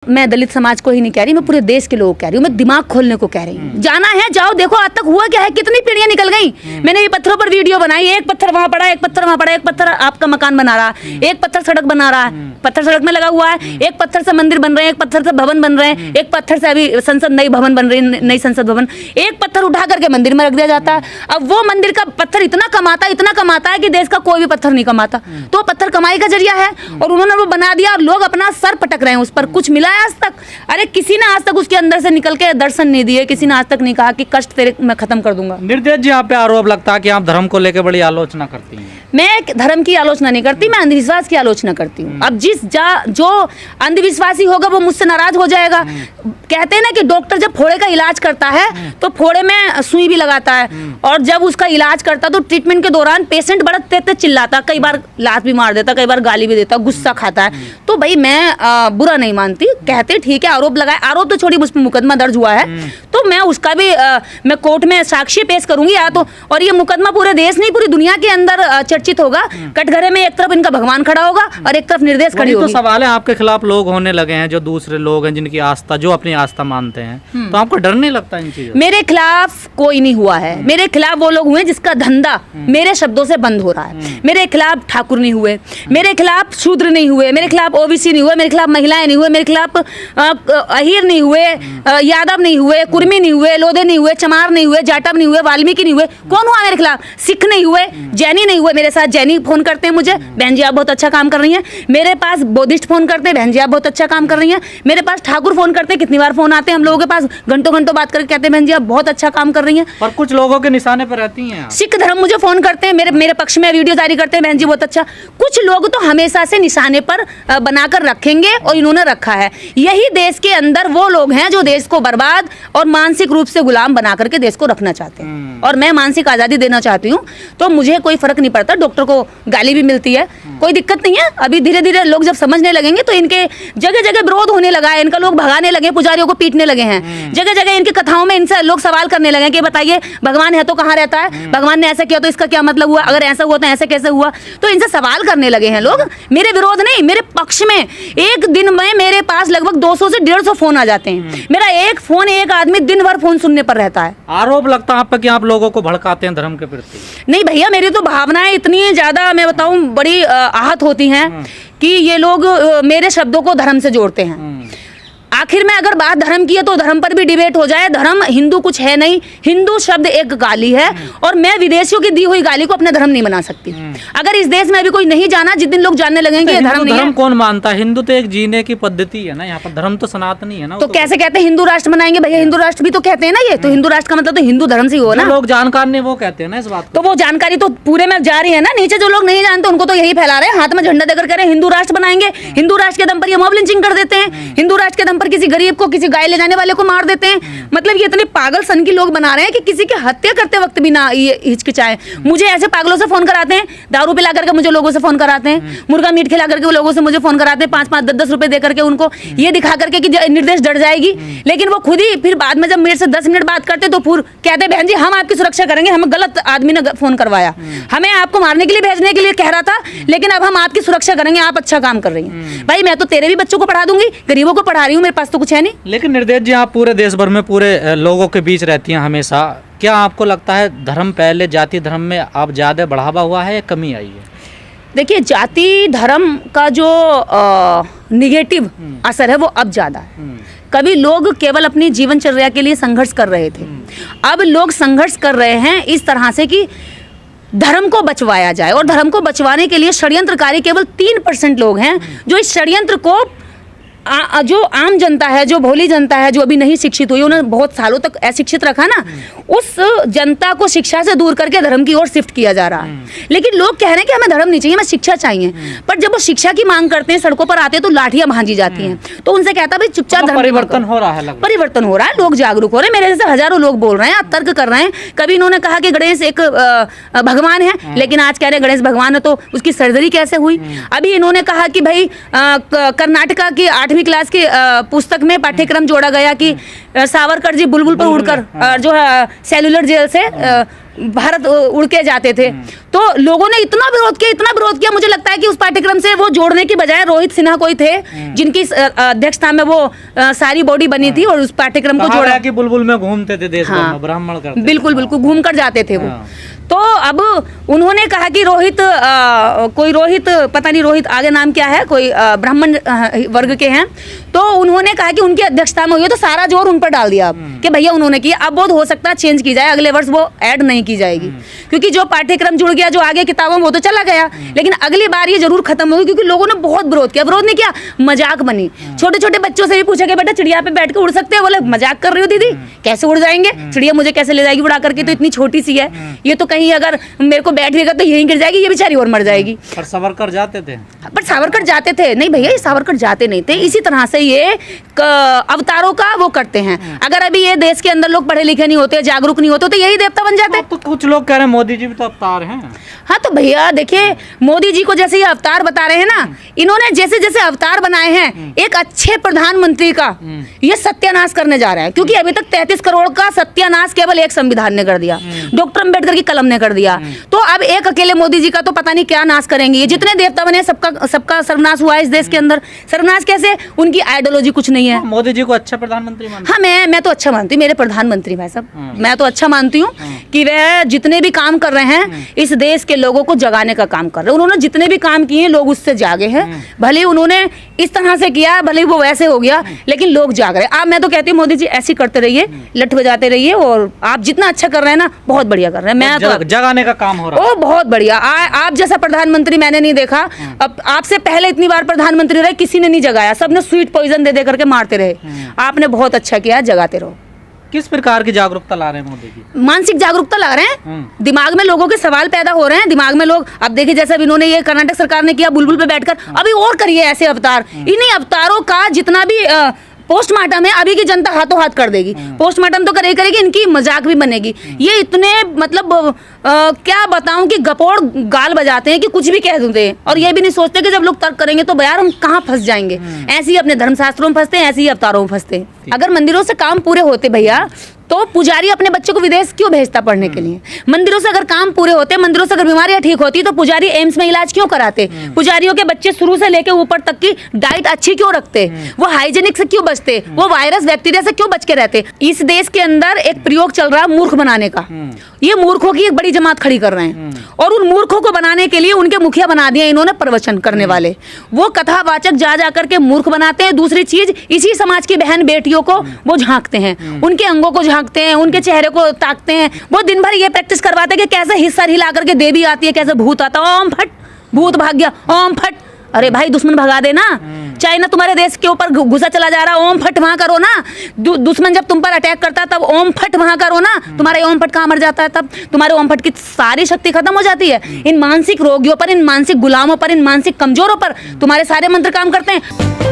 मैं दलित समाज को ही नहीं कह रही, मैं पूरे देश के लोगों को कह रही हूँ, मैं दिमाग खोलने को कह रही हूँ। जाना है जाओ, देखो आज तक हुआ क्या है, कितनी पीढ़ियां निकल गई। मैंने ये पत्थरों पर वीडियो बनाई, एक पत्थर वहां पड़ा, एक पत्थर वहां पड़ा, एक पत्थर आपका मकान बना रहा है, एक पत्थर सड़क बना रहा है, पत्थर सड़क में लगा हुआ है, एक पत्थर से मंदिर बन रहे हैं, एक पत्थर से भवन बन रहे हैं, एक पत्थर से अभी संसद नई भवन बन रही है, नई संसद भवन, एक पत्थर उठा करके मंदिर में रख दिया जाता है। अब वो मंदिर का पत्थर इतना कमाता है कि देश का कोई भी पत्थर नहीं कमाता, तो पत्थर कमाई का जरिया है और उन्होंने वो बना दिया और लोग अपना सर पटक रहे हैं उस पर। कुछ मिला है आज तक? अरे किसी ने आज तक उसके अंदर से निकल के दर्शन नहीं दिए, किसी ने आज तक नहीं कहा कि कष्ट तेरे मैं खत्म कर दूंगा। निर्देश जी, आप पे आरोप लगता है कि आप धर्म को लेकर बड़ी आलोचना करती हैं। मैं धर्म की आलोचना नहीं करती, मैं अंधविश्वास की आलोचना करती हूँ। अब जो अंधविश्वासी होगा वो मुझसे नाराज हो जाएगा। कहते हैं ना कि डॉक्टर जब फोड़े का इलाज करता है तो फोड़े में सुई भी लगाता है, और जब उसका इलाज करता तो ट्रीटमेंट के दौरान पेशेंट बड़ा तेज चिल्लाता, कई बार लात भी मार देता, कई बार गाली भी देता, गुस्सा खाता है। तो भाई मैं बुरा नहीं मानती, कहते ठीक है आरोप लगाए, आरोप तो छोड़ी, मुझ पर मुकदमा दर्ज हुआ है तो मैं उसका भी मैं कोर्ट में साक्ष्य पेश करूंगी या तो, और ये मुकदमा पूरे देश नहीं पूरी दुनिया के अंदर चर्चित होगा। कटघरे में एक तरफ इनका भगवान खड़ा होगा और एक तरफ निर्देश खड़ी होगी। तो सवाल है, आपके खिलाफ लोग होने लगे हैं जो दूसरे लोग हैं जिनकी आस्था, जो अपनी आस्था मानते हैं, तो आपको डर नहीं लगता इन चीजों? मेरे खिलाफ कोई नहीं हुआ है, मेरे खिलाफ वो लोग हुए जिसका धंधा मेरे शब्दों से बंद हो रहा है। मेरे खिलाफ ठाकुर नहीं हुए, मेरे खिलाफ शूद्र नहीं हुए, मेरे खिलाफ ओबीसी नहीं हुए, मेरे खिलाफ महिलाएं नहीं हुए, मेरे खिलाफ अहीर नहीं हुए, यादव नहीं हुए, कुर्मी नहीं हुए, लोधे नहीं हुए, चमार नहीं हुए, जाटव नहीं हुए, वाल्मीकि नहीं हुए। कौन हुआ मेरे खिलाफ? सिख नहीं हुए, जैनी नहीं हुए। मेरे साथ जैनी फोन करते हैं मुझे, बहन जी आप बहुत अच्छा काम कर रही हैं। मेरे पास बौद्धिस्ट फोन करते हैं, बहन जी आप बहुत अच्छा काम कर रही हैं। मेरे पास ठाकुर फोन करते हैं, कितनी बार फोन आते हैं हम लोगों के पास, घंटों घंटों बात करके कहते हैं बहन जी आप बहुत अच्छा काम कर रही हैं। और कुछ लोगों के निशाने पर रहती हैं। सिख धर्म मुझे फोन करते हैं, मेरे पक्ष में वीडियो जारी करते हैं, बहन जी बहुत अच्छा। कुछ लोग तो हमेशा से निशाने पर बनाकर रखेंगे और इन्होंने रखा है। यही देश के अंदर वो लोग हैं जो देश को बर्बाद और मानसिक रूप से गुलाम बना करके देश को रखना चाहते हैं, और मैं मानसिक आजादी देना चाहती हूँ। तो मुझे कोई फर्क नहीं पड़ता, डॉक्टर को गाली भी मिलती है, कोई दिक्कत नहीं है। अभी धीरे धीरे लोग जब समझने लगेंगे तो इनके जगह जगह विरोध होने लगा है, इनका लोग भगाने लगे, पुजारियों को पीटने लगे हैं, जगह जगह इनकी कथाओं में इनसे लोग सवाल करने लगे कि बताइए भगवान है तो कहाँ रहता है, भगवान ने ऐसा किया तो इसका क्या मतलब हुआ, अगर ऐसा हुआ तो ऐसा कैसे हुआ। तो इनसे सवाल करने लगे हैं लोग, मेरे विरोध नहीं, मेरे पक्ष में। एक दिन में मेरे पास लगभग 200 से 150 फोन आ जाते हैं। मेरा एक फोन, एक आदमी दिन भर फोन सुनने पर रहता है। आरोप लगता है आप पे कि आप लोगों को भड़काते हैं धर्म के प्रति? नहीं भैया, मेरी तो भावनाएं इतनी ज्यादा मैं बताऊं बड़ी आहत होती हैं कि ये लोग मेरे शब्दों को धर्म से जोड़ते हैं। आखिर में अगर बात धर्म की है तो धर्म पर भी डिबेट हो जाए। धर्म हिंदू कुछ है नहीं, हिंदू शब्द एक गाली है, और मैं विदेशियों की दी हुई गाली को अपने धर्म नहीं बना सकती। अगर इस देश में अभी कोई नहीं जाना, जिस दिन लोग जानने लगेंगे ये धर्म नहीं है। धर्म कौन मानता है? हिंदू तो एक जीने की पद्धति है ना, यहाँ पर धर्म तो सनातनी है ना। तो कैसे कहते हैं हिंदू राष्ट्र बनाएंगे? भैया हिंदू राष्ट्र भी तो कहते हैं ना, ये तो हिंदू राष्ट्र का मतलब तो हिंदू धर्म से ही हो ना। लोग जानकार नहीं वो कहते हैं ना इस बात। तो वो जानकारी तो पूरे में जा रही है ना, नीचे जो लोग नहीं जानते उनको तो यही फैला रहे हैं, हाथ में झंडा देकर कह रहे हैं हिंदू राष्ट्र बनाएंगे। हिंदू राष्ट्र के दम पर ये मॉब लिंचिंग कर देते हैं, हिंदू राष्ट्र के दम पर किसी गरीब को, किसी गाय ले जाने वाले को मार देते हैं। मतलब ये इतने पागल सन की लोग बना रहे हैं कि किसी की हत्या करते वक्त भी ना ये हिचकिचाए। मुझे ऐसे पागलों से फोन कराते हैं, दारू पिला करके मुझे लोगों से फोन कराते हैं, मुर्गा मीट खिला करके वो लोगों से मुझे फोन कराते हैं, 5-5, 10-10 रुपए दे करके उनको ये दिखा करके कि निर्देश डर जाएगी। लेकिन वो खुद ही फिर बाद में जब मेरे से 10 मिनट बात करते तो फिर कहते बहन जी हम आपकी सुरक्षा करेंगे, हमें गलत आदमी ने फोन करवाया, हमें आपको मारने के लिए भेजने के लिए कह रहा था, लेकिन अब हम आपकी सुरक्षा करेंगे, आप अच्छा काम कर रही हैं। भाई मैं तो तेरे भी बच्चों को पढ़ा दूंगी, गरीबों को पढ़ा रही हूँ, मेरे पास तो कुछ है नहीं। लेकिन निर्देश जी, आप पूरे देश भर में पूरे लोगों के बीच रहती हैं हमेशा, क्या आपको लगता है धर्म पहले जाति धर्म में अब ज़्यादा बढ़ावा हुआ है या कमी आई है? देखिए जाति धर्म का जो निगेटिव असर है वो अब ज़्यादा है। कभी लोग केवल अपनी जीवनचर्या के लिए संघर्ष कर रहे थे, अब लोग संघर्ष कर रहे हैं इस तरह से कि धर्म को बचवाया जाए, और धर्म को बचवाने के लिए षड्यंत्रकारी केवल 3% लोग हैं जो इस षड्यंत्र को जो आम जनता है, जो भोली जनता है, जो अभी नहीं शिक्षित हुई, उन्होंने बहुत सालों तक अशिक्षित रखा ना, उस जनता को शिक्षा से दूर करके धर्म की ओर शिफ्ट किया जा रहा है। लेकिन लोग कह रहे हैं कि हमें धर्म नहीं चाहिए, हमें शिक्षा चाहिए, पर जब वो शिक्षा की मांग करते हैं, सड़कों पर आते हैं तो लाठियां भांजी जाती हैं। तो उनसे कहता भाई चुपचाप धर्म परिवर्तन हो रहा है, परिवर्तन हो रहा है, लोग जागरूक हो रहे हैं। मेरे जैसे हजारों लोग बोल रहे हैं, तर्क कर रहे हैं। कभी इन्होंने कहा कि गणेश एक भगवान है, लेकिन आज कह रहे हैं गणेश भगवान है तो उसकी सर्जरी कैसे हुई। अभी इन्होंने कहा कि भाई कर्नाटका की 8वीं क्लास की पुस्तक में पाठ्यक्रम जोड़ा गया कि सावरकर जी बुलबुल पर उड़कर जो है सेलुलर जेल से भारत उड़ के जाते थे। तो लोगों ने इतना विरोध किया, मुझे लगता है कि उस पाठ्यक्रम से वो जोड़ने की बजाय रोहित सिन्हा कोई थे जिनकी अध्यक्षता में वो सारी बॉडी बनी थी और उस पाठ्यक्रम को जोड़ा कि बुलबुल में घूमते थे देश भर में, ब्राह्मण करते बिल्कुल घूम कर जाते थे वो। तो अब उन्होंने कहा कि रोहित पता नहीं रोहित आगे नाम क्या है, कोई ब्राह्मण वर्ग के हैं, तो उन्होंने कहा कि उनकी अध्यक्षता में हुई, तो सारा जोर उन पर डाल दिया कि भैया उन्होंने किया। अब वो हो सकता है चेंज की जाए, अगले वर्ष वो ऐड नहीं की जाएगी, क्योंकि जो पाठ्यक्रम जुड़ गया, जो आगे किताबों में वो तो चला गया, लेकिन अगली बार ये जरूर खत्म होगी, क्योंकि लोगों ने बहुत विरोध किया। विरोध नहीं किया, मजाक बनी। छोटे छोटे बच्चों से भी पूछा कि बेटा चिड़िया पे बैठ के उड़ सकते हैं? बोले मजाक कर रही हो दीदी, कैसे उड़ जाएंगे? चिड़िया मुझे कैसे ले जाएगी उड़ा करके, तो इतनी छोटी सी है, ये तो कहीं अगर मेरे को बैठ गया तो यहीं गिर जाएगी, ये बेचारी और मर जाएगी। पर सावरकर जाते थे, नहीं भैया, ये सावरकर जाते नहीं थे। इसी तरह से ये अवतारों का वो करते हैं। अगर अभी ये देश के अंदर लोग पढ़े लिखे नहीं होते, जागरूक नहीं होते, तो यही देवता बन जाते। तो कुछ लोग कह रहे हैं मोदी जी भी तो अवतार हैं। हाँ तो भैया देखिए, मोदी जी को जैसे ये अवतार बता रहे हैं ना, इन्होंने जैसे जैसे अवतार बनाए हैं, एक अच्छे प्रधानमंत्री का ये सत्यानाश करने जा रहा है, क्योंकि अभी तक 33 करोड़ का सत्यानाश केवल एक संविधान ने कर दिया, डॉक्टर अम्बेडकर की कलम ने कर दिया। तो अब एक अकेले मोदी जी का तो पता नहीं क्या नाश करेंगे। ये जितने देवता बने सबका सर्वनाश हुआ है इस देश के अंदर। सर्वनाश कैसे? उनकी आइडियोलॉजी कुछ नहीं है। मोदी जी को अच्छा प्रधानमंत्री मानते? हाँ, मैं तो अच्छा मानती हूँ, मेरे प्रधानमंत्री भाई साहब, मैं तो अच्छा मानती हूँ कि वह जितने भी काम कर रहे हैं इस देश के लोगों को जगाने का काम कर रहे हैं। उन्होंने जितने भी काम किए लोग उससे जागे हैं। भले उन्होंने इस तरह से किया, भले वो वैसे हो गया, लेकिन लोग जाग रहे हैं। अब मैं तो कहती हूँ मोदी जी ऐसे करते रहिए, लठ बजाते रहिए, और आप जितना अच्छा कर रहे हैं ना, बहुत बढ़िया कर रहे हैं। मैं तो जगाने का काम हो रहा है। ओ बहुत बढ़िया। आप जैसा प्रधानमंत्री मैंने नहीं देखा। अब आपसे पहले इतनी बार प्रधानमंत्री रहे, किसी ने नहीं जगाया, सबने स्वीट पॉइजन दे करके मारते रहे। आपने बहुत अच्छा किया, जगाते रहो। किस प्रकार की जागरूकता ला रहे हैं मोदी जी? मानसिक जागरूकता ला रहे हैं, दिमाग में लोगों के सवाल पैदा हो रहे हैं, दिमाग में लोग, अब देखिए जैसे अब इन्होंने ये कर्नाटक सरकार ने किया बुलबुल पे बैठकर, अभी और करिए ऐसे अवतार। इन्हीं अवतारों का जितना भी पोस्टमार्टम है, अभी की जनता हाथों हाथ कर देगी। पोस्टमार्टम तो करेगी, इनकी मजाक भी बनेगी। ये इतने मतलब क्या बताऊं कि गपोड़ गाल बजाते हैं कि कुछ भी कह देते, और ये भी नहीं सोचते कि जब लोग तर्क करेंगे तो यार हम कहाँ फंस जाएंगे। ऐसे ही अपने धर्मशास्त्रों में फंसते हैं, ऐसे ही अवतारों में फंसते हैं। अगर मंदिरों से काम पूरे होते भैया, तो पुजारी अपने बच्चों को विदेश क्यों भेजता पढ़ने के लिए? मंदिरों से अगर काम पूरे होते, मंदिरों से अगर बीमारियां ठीक होती, तो पुजारी एम्स में इलाज क्यों कराते? पुजारियों के बच्चे शुरू से लेके ऊपर तक की डाइट अच्छी क्यों रखते? वो हाइजेनिक से क्यों बचते? वो वायरस बैक्टीरिया से क्यों बच के रहते? इस देश के अंदर एक प्रयोग चल रहा है मूर्ख बनाने का। ये मूर्खों की एक बड़ी जमात खड़ी कर रहे हैं, और उन मूर्खों को बनाने के लिए उनके मुखिया बना दिए इन्होंने प्रवचन करने वाले। वो कथावाचक जा करके मूर्ख बनाते हैं। दूसरी चीज, इसी समाज की बहन बेटियों को वो झांकते हैं, उनके अंगों को झांकते हैं, उनके चेहरे को ताकते हैं। वो दिन भर ये प्रैक्टिस करवाते हैं कि कैसे हिस्सा हिला करके देवी आती है, कैसे भूत आता है, ओम फट भूत भाग गया, ओम फट। अरे भाई दुश्मन भगा देना, चाइना तुम्हारे देश के ऊपर घुसा चला जा रहा, ओम फट वहां करो ना। दुश्मन जब तुम पर अटैक करता है तब ओम फट वहां करो ना। तुम्हारा ओम फट कहाँ मर जाता है? तब तुम्हारे ओम फट की सारी शक्ति खत्म हो जाती है। इन मानसिक रोगियों पर, इन मानसिक गुलामों पर, इन मानसिक कमजोरों पर तुम्हारे सारे मंत्र काम करते हैं।